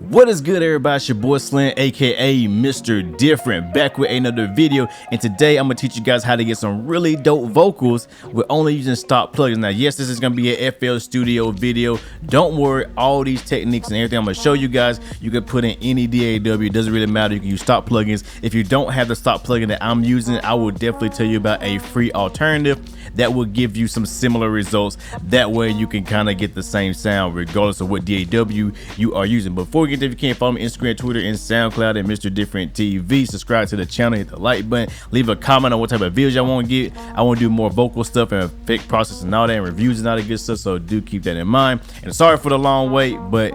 What is good, everybody? It's your boy Slim, aka Mr. Different, back with another video. And today I'm gonna teach you guys how to get some really dope vocals with only using stock plugins. Now, yes, this is gonna be a FL Studio video. Don't worry, all these techniques and everything I'm gonna show you guys, you can put in any DAW. It doesn't really matter. You can use stock plugins. If you don't have the stock plugin that I'm using, I will definitely tell you about a free alternative that will give you some similar results. That way you can kind of get the same sound regardless of what DAW you are using. Before we get there, if you can't follow me Instagram, Twitter, and SoundCloud at MrDifferentTV, subscribe to the channel, hit the like button, leave a comment on what type of videos y'all want to get. I want to do more vocal stuff and effect process and all that, and reviews and all that good stuff, so do keep that in mind. And sorry for the long wait, but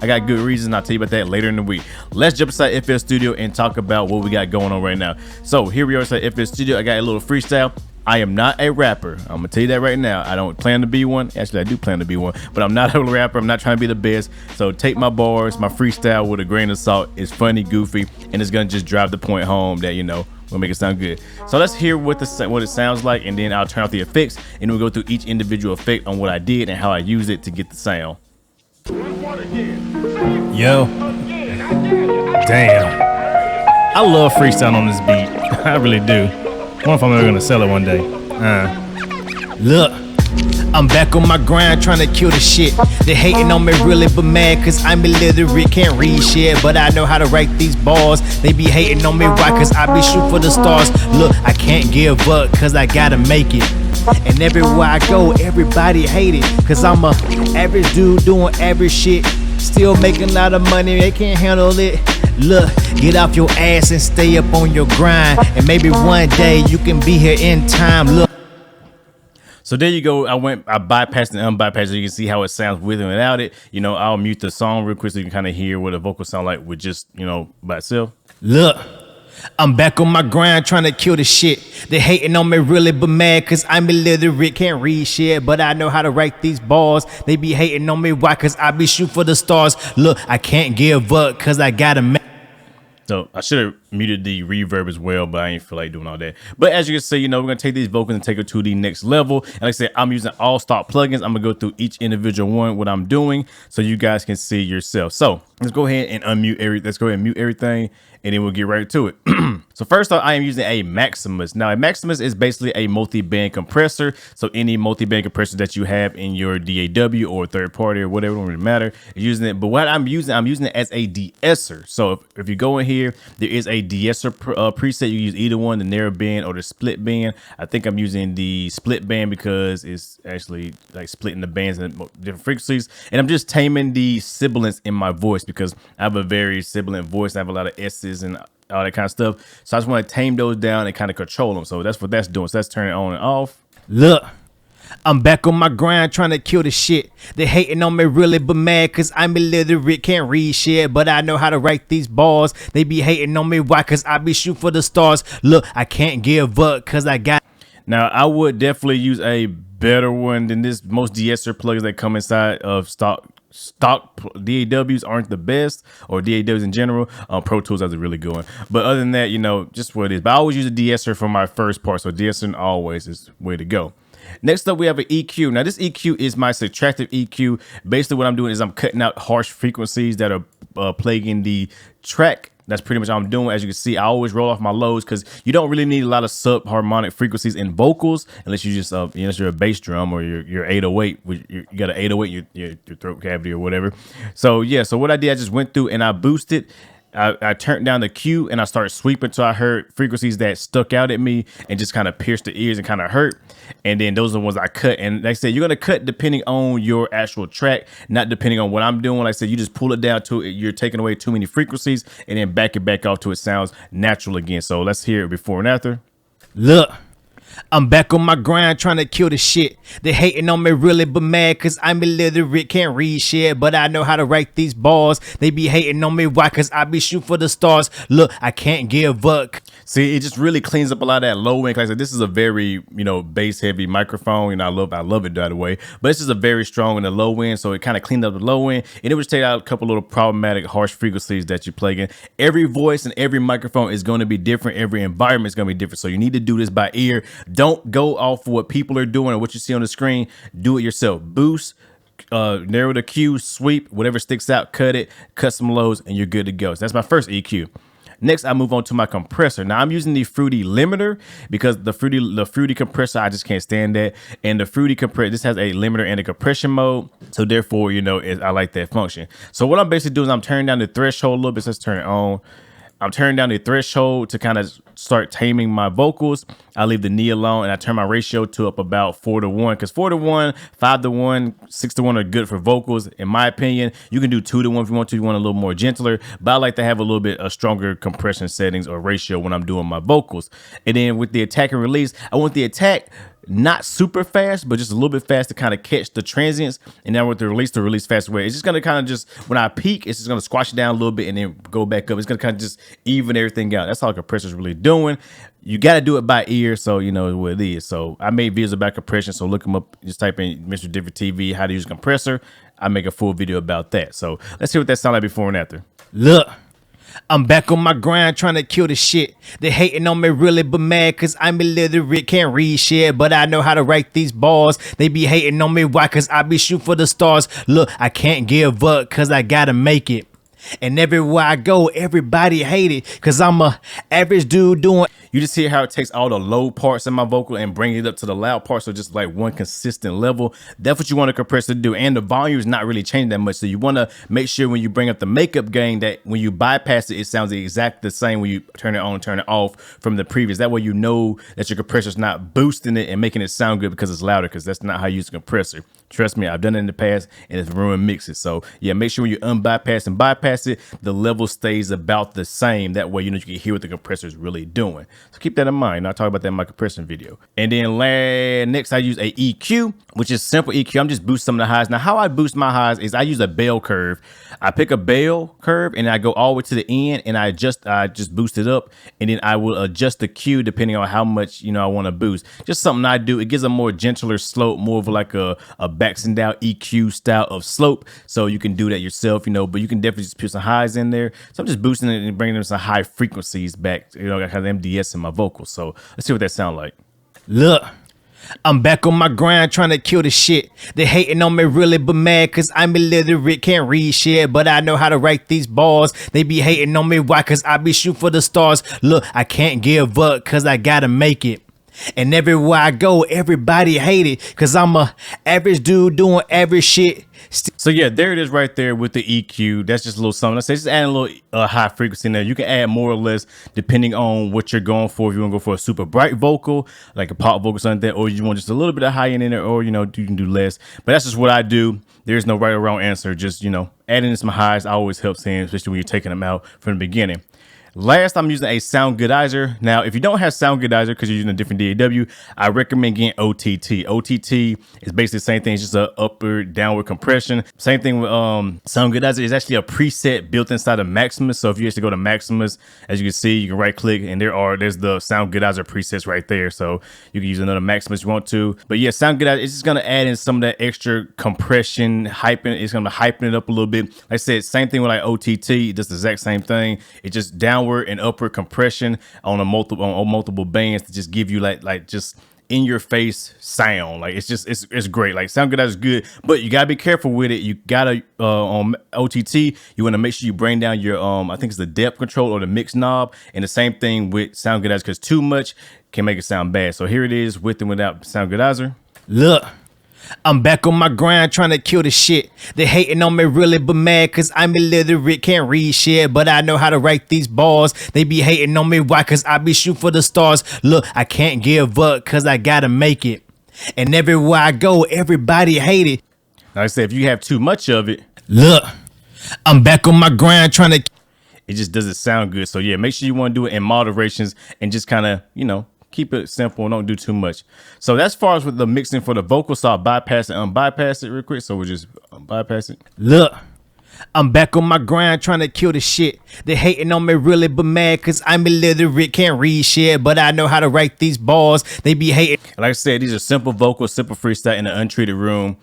I got good reasons. I'll tell you about that later in the week. Let's jump inside FL Studio and talk about what we got going on right now. So here we are inside FL Studio. I got a little freestyle. I am not a rapper. I'm gonna tell you that right now. I don't plan to be one. Actually, I do plan to be one, but I'm not a rapper. I'm not trying to be the best. So take my bars, my freestyle with a grain of salt. It's funny, goofy, and it's gonna just drive the point home that, you know, we'll make it sound good. So let's hear what it sounds like, and then I'll turn off the effects, and we'll go through each individual effect on what I did and how I used it to get the sound. Yo, damn, I love freestyle on this beat. I really do. I wonder if I'm ever gonna sell it one day. Look, I'm back on my grind trying to kill the shit. They hating on me really but mad cause I'm illiterate, can't read shit, but I know how to write these bars. They be hating on me why cause I be shooting for the stars. Look, I can't give up cause I gotta make it. And everywhere I go, everybody hate it cause I'm a average dude doing average shit. Still making a lot of money, they can't handle it. Look, get off your ass and stay up on your grind, and maybe one day you can be here in time. Look. So there you go. I bypassed and unbypassed. You can see how it sounds with and without it. You know, I'll mute the song real quick so you can kind of hear what a vocal sound like with just, you know, by itself. Look, I'm back on my grind trying to kill the shit. They hating on me really but mad cause I'm illiterate, can't read shit, but I know how to write these bars. They be hating on me why cause I be shooting for the stars. Look, I can't give up cause I gotta make. So I should have muted the reverb as well, but I ain't feel like doing all that. But as you can see, you know, we're gonna take these vocals and take it to the next level. And like I said, I'm using all stock plugins. I'm gonna go through each individual one, what I'm doing, so you guys can see yourself. So let's go ahead and unmute everything. Let's go ahead and mute everything, and then we'll get right to it. So first off, I am using a Maximus. Now, a Maximus is basically a multi-band compressor. So any multi-band compressor that you have in your DAW or third party or whatever, don't really matter, using it. But what I'm using it as a de-esser. So if you go in here, there is a de-esser preset. You use either one, the narrow band or the split band. I think I'm using the split band because it's actually like splitting the bands in different frequencies. And I'm just taming the sibilance in my voice because I have a very sibilant voice. I have a lot of S's and all that kind of stuff. So I just want to tame those down and kind of control them. So that's what that's doing. So that's turning on and off. Look, I'm back on my grind trying to kill the shit. They hating on me really but mad cause I'm illiterate, can't read shit, but I know how to write these bars. They be hating on me why cause I be shooting for the stars. Look, I can't give up cause I got. Now I would definitely use a better one than this. Most de-esser plugins that come inside of stock DAWs aren't the best, or DAWs in general. Pro Tools has a really good one, but other than that, you know, just what it is. But I always use a de-esser for my first part, so de-essering always is the way to go. Next up, we have an EQ. Now this EQ is my subtractive EQ. Basically what I'm doing is I'm cutting out harsh frequencies that are plaguing the track. That's pretty much what I'm doing. As you can see, I always roll off my lows because you don't really need a lot of sub-harmonic frequencies in vocals unless you just, unless you're a bass drum or you're 808. You got an 808 in your throat cavity or whatever. So yeah, so what I did, I just went through and I boosted. I turned down the Q and I started sweeping till I heard frequencies that stuck out at me and just kind of pierced the ears and kind of hurt. And then those are the ones I cut. And like I said, you're going to cut depending on your actual track, not depending on what I'm doing. Like I said, you just pull it down to it. You're taking away too many frequencies and then back it back off till it sounds natural again. So let's hear it before and after. Look, I'm back on my grind trying to kill the shit. They hating on me really but mad cause I'm illiterate, can't read shit, but I know how to write these bars. They be hating on me why cause I be shooting for the stars. Look, I can't give up. See, it just really cleans up a lot of that low end. Like I said, this is a very, you know, bass heavy microphone. You know, I love it, by the way. But this is a very strong in the low end, so it kind of cleaned up the low end, and it would take out a couple little problematic harsh frequencies that you plug in. Every voice and every microphone is going to be different. Every environment is going to be different. So you need to do this by ear. Don't go off of what people are doing or what you see on the screen. Do it yourself. Boost, narrow the cue, sweep, whatever sticks out, cut it, cut some lows, and you're good to go. So that's my first EQ. Next, I move on to my compressor. Now I'm using the fruity limiter because the fruity compressor, I just can't stand that. And the fruity compressor, this has a limiter and a compression mode. So therefore, you know, I like that function. So what I'm basically doing is I'm turning down the threshold a little bit. So let's turn it on. I'm turning down the threshold to kind of start taming my vocals. I leave the knee alone and I turn my ratio to up about 4-to-1 because 4-to-1, 5-to-1, 6-to-1 are good for vocals. In my opinion, you can do 2-to-1 if you want to. You want a little more gentler, but I like to have a little bit of stronger compression settings or ratio when I'm doing my vocals. And then with the attack and release, I want the attack not super fast, but just a little bit fast to kind of catch the transients. And then with the release fast way, it's just going to kind of just, when I peak, it's just going to squash it down a little bit and then go back up. It's going to kind of just even everything out. That's all compressor's really doing. You got to do it by ear, so you know what it is. So I made videos about compression, so look them up. Just type in MrDifferentTV, how to use a compressor. I make a full video about that. So let's see what that sounds like before and after. Look. I'm back on my grind trying to kill the shit. They hating on me really but mad cause I'm illiterate, can't read shit, but I know how to write these bars. They be hating on me, why? Cause I be shooting for the stars. Look, I can't give up cause I gotta make it. And everywhere I go, everybody hate it cause I'm a average dude doing. You just hear how it takes all the low parts in my vocal and bring it up to the loud parts, so just like one consistent level. That's what you want a compressor to do. And the volume is not really changing that much, so you want to make sure when you bring up the makeup gain that when you bypass it, it sounds exactly the same when you turn it on, turn it off from the previous. That way you know that your compressor's not boosting it and making it sound good because it's louder, because that's not how you use a compressor. Trust me, I've done it in the past and it's ruined mixes. So yeah, make sure when you unbypass and bypass it, the level stays about the same. That way you know you can hear what the compressor is really doing. So keep that in mind. I'll talk about that in my compression video. And then next I use a EQ, which is simple EQ. I'm just boosting some of the highs. Now how I boost my highs is I use a bell curve. I pick a bell curve and I go all the way to the end and I just boost it up, and then I will adjust the Q depending on how much, you know, I want to boost. Just something I do. It gives a more gentler slope, more of like a Baxton down EQ style of slope. So you can do that yourself, you know, but you can definitely just put some highs in there. So I'm just boosting it and bringing them some high frequencies back. You know, I have MDS in my vocals. So let's see what that sounds like. Look. I'm back on my grind trying to kill the shit. They hating on me really but mad cause I'm illiterate, can't read shit, but I know how to write these bars. They be hating on me, why? Cause I be shooting for the stars. Look, I can't give up cause I gotta make it. And everywhere I go, everybody hate it cause I'm a average dude doing average shit. So yeah, there it is right there with the EQ. That's just a little something. I say just add a little high frequency in there. You can add more or less depending on what you're going for. If you want to go for a super bright vocal, like a pop vocal, something like that, or you want just a little bit of high end in there, or you know, you can do less. But that's just what I do. There's no right or wrong answer. Just, you know, adding in some highs always helps in, especially when you're taking them out from the beginning. Last, I'm using a Sound Good Iser. Now, if you don't have Sound Good Iser because you're using a different DAW, I recommend getting OTT. OTT is basically the same thing. It's just an upward, downward compression. Same thing with Sound Good Iser. Is actually a preset built inside of Maximus. So if you actually go to Maximus, as you can see, you can right click and there's the Sound Good Iser presets right there. So you can use another Maximus if you want to. But yeah, Sound Good Iser, it's just going to add in some of that extra compression, hyping. It's going to hypen it up a little bit. Like I said, same thing with like OTT. Just the exact same thing. It just downward and upward compression on multiple bands to just give you like just in your face sound. Like it's great. Like Sound Good is good, but you gotta be careful with it. You gotta on OTT, you want to make sure you bring down your I think it's the depth control or the mix knob, and the same thing with Sound Good because too much can make it sound bad. So here it is with and without Sound Good Iser. Look. I'm back on my grind trying to kill the shit. They hating on me really but mad cause I'm illiterate, can't read shit, but I know how to write these bars. They be hating on me, why? Cause I be shooting for the stars. Look, I can't give up cause I gotta make it. And everywhere I go, everybody hate it. Like I said, if you have too much of it, look, I'm back on my grind trying to. It just doesn't sound good. So yeah, make sure you want to do it in moderations and just kind of, you know, keep it simple and don't do too much. So that's far as with the mixing for the vocals. So I'll bypass and unbypass it real quick. So we'll just bypass it. Look, I'm back on my grind trying to kill the shit. They hating on me really but mad cause I'm illiterate, can't read shit, but I know how to write these bars. They be hating. Like I said, these are simple vocals, simple freestyle in an untreated room.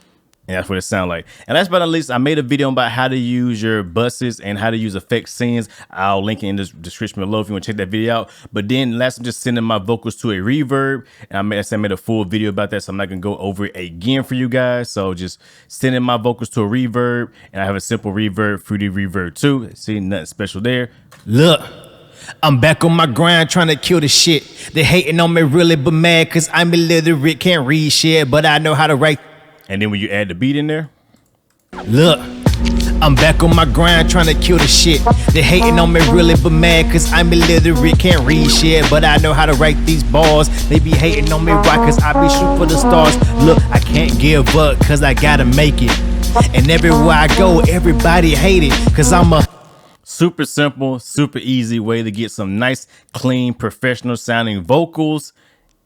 And that's what it sounds like. And last but not least, I made a video about how to use your buses and how to use effect scenes. I'll link it in the description below if you want to check that video out. But then last, I'm just sending my vocals to a reverb. And I made a full video about that, so I'm not going to go over it again for you guys. So just sending my vocals to a reverb. And I have a simple reverb, fruity reverb too. See, nothing special there. Look. I'm back on my grind trying to kill the shit. They hating on me really but mad cause I'm illiterate, can't read shit, but I know how to write. And then when you add the beat in there, look, I'm back on my grind trying to kill the shit. They hating on me really but mad cause I'm illiterate, can't read shit, but I know how to write these bars. They be hating on me why cause I be shooting for the stars. Look, I can't give up cause I gotta make it. And everywhere I go, everybody hate it cause I'm a super simple, super easy way to get some nice, clean, professional sounding vocals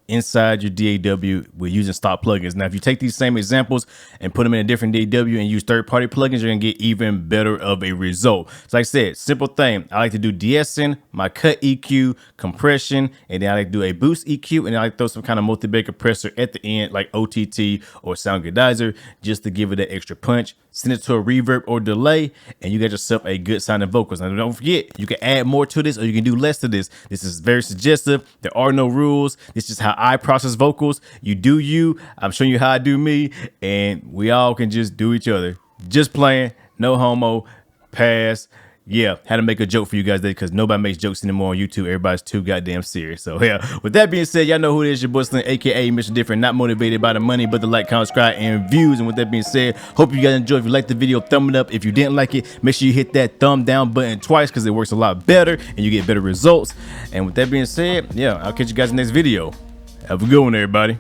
inside your DAW with using stock plugins. Now, if you take these same examples and put them in a different DAW and use third-party plugins, you're gonna get even better of a result. So like I said, simple thing. I like to do de-essing, my cut EQ, compression, and then I like to do a boost EQ, and I like to throw some kind of multi-band compressor at the end, like OTT or Sound Good Iser, just to give it that extra punch. Send it to a reverb or delay, and you got yourself a good sounding vocals. Now, don't forget, you can add more to this or you can do less to this. This is very suggestive. There are no rules. This is how I process vocals. You do you. I'm showing you how I do me, and we all can just do each other. Just playing, no homo, pass. Yeah, had to make a joke for you guys there because nobody makes jokes anymore on YouTube. Everybody's too goddamn serious. So yeah, with that being said, y'all know who it is, your boy Slim, aka Mr. Different, not motivated by the money, but the like, comment, subscribe, and views. And with that being said, hope you guys enjoyed. If you liked the video, thumb it up. If you didn't like it, make sure you hit that thumb down button twice because it works a lot better and you get better results. And with that being said, yeah, I'll catch you guys in the next video. Have a good one, everybody.